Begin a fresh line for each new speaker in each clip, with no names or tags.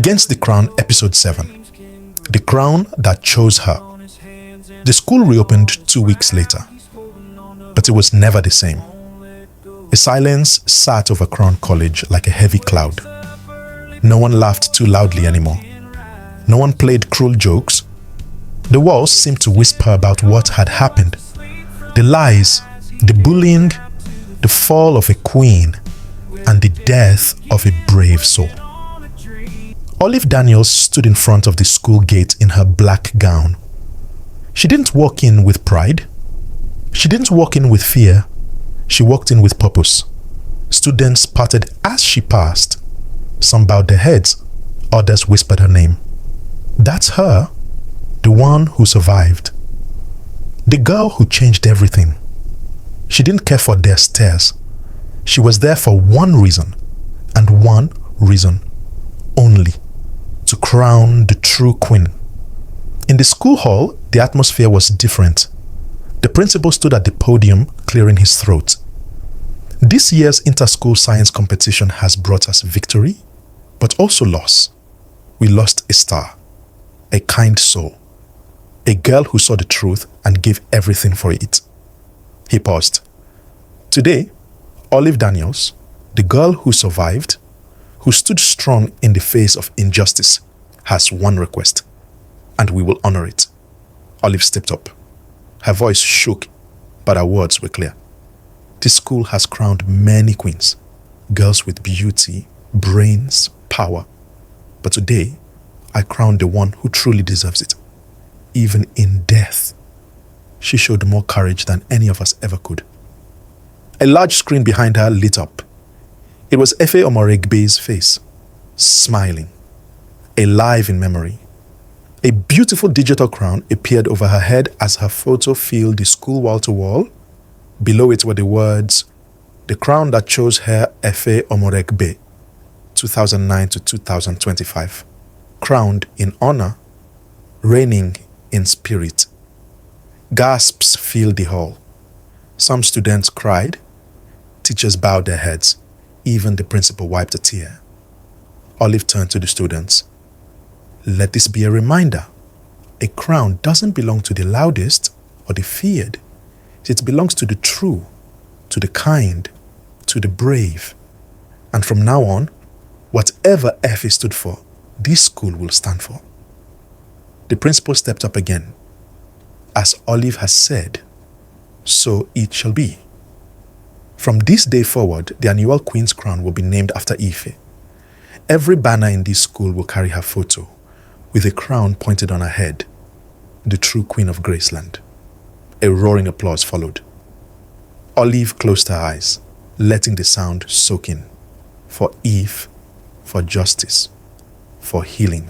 Against the Crown, Episode 7. The Crown That Chose Her. The school reopened 2 weeks later, but it was never the same. A silence sat over Crown College like a heavy cloud. No one laughed too loudly anymore. No one played cruel jokes. The walls seemed to whisper about what had happened. The lies, the bullying, the fall of a queen, and the death of a brave soul. Olive Daniels stood in front of the school gate in her black gown. She didn't walk in with pride. She didn't walk in with fear. She walked in with purpose. Students parted as she passed. Some bowed their heads. Others whispered her name. That's her, the one who survived. The girl who changed everything. She didn't care for their stares. She was there for one reason, and one reason only: to crown the true queen. In the school hall, the atmosphere was different. The principal stood at the podium, clearing his throat. This year's inter-school science competition has brought us victory, but also loss. We lost a star, a kind soul, a girl who saw the truth and gave everything for it. He paused. Today, Olive Daniels, the girl who survived, who stood strong in the face of injustice, has one request, and we will honor it. Olive stepped up. Her voice shook, but her words were clear. This school has crowned many queens, girls with beauty, brains, power. But today, I crown the one who truly deserves it. Even in death, she showed more courage than any of us ever could. A large screen behind her lit up. It was Efe Omoregbe's face, smiling, alive in memory. A beautiful digital crown appeared over her head as her photo filled the school wall-to-wall. Below it were the words, "The crown that chose her, Efe Omoregbe, 2009 to 2025. Crowned in honor, reigning in spirit." Gasps filled the hall. Some students cried. Teachers bowed their heads. Even the principal wiped a tear. Olive turned to the students. Let this be a reminder. A crown doesn't belong to the loudest or the feared. It belongs to the true, to the kind, to the brave. And from now on, whatever Efe stood for, this school will stand for. The principal stepped up again. As Olive has said, so it shall be. From this day forward, the annual Queen's Crown will be named after Efe. Every banner in this school will carry her photo, with a crown pointed on her head, the true Queen of Graceland. A roaring applause followed. Olive closed her eyes, letting the sound soak in. For Eve, for justice, for healing.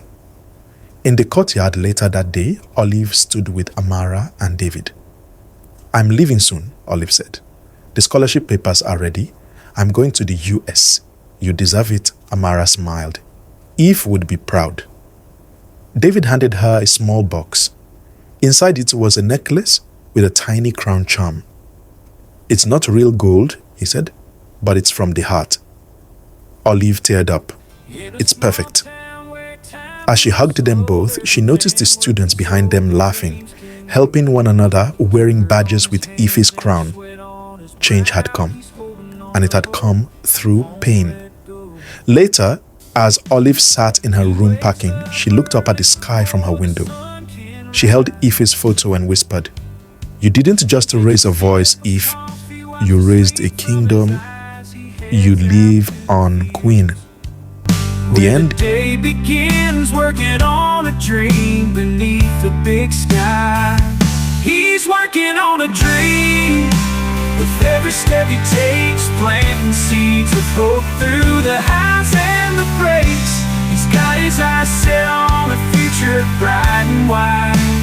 In the courtyard later that day, Olive stood with Amara and David. I'm leaving soon, Olive said. The scholarship papers are ready. I'm going to the US. You deserve it, Amara smiled. Eve would be proud. David handed her a small box. Inside it was a necklace with a tiny crown charm. It's not real gold, he said, but it's from the heart. Olive teared up. It's perfect. As she hugged them both, she noticed the students behind them laughing, helping one another, wearing badges with Efe's crown. Change had come, and it had come through pain. Later, as Olive sat in her room packing, she looked up at the sky from her window. She held Efe's photo and whispered, "You didn't just raise a voice, Eve. You raised a kingdom. You live on, Queen." The end.
The day begins working on a dream beneath the big sky. He's working on a dream. With every step he takes, planting seeds of hope through the highs and the breaks. He's got his eyes set on a future bright and wide.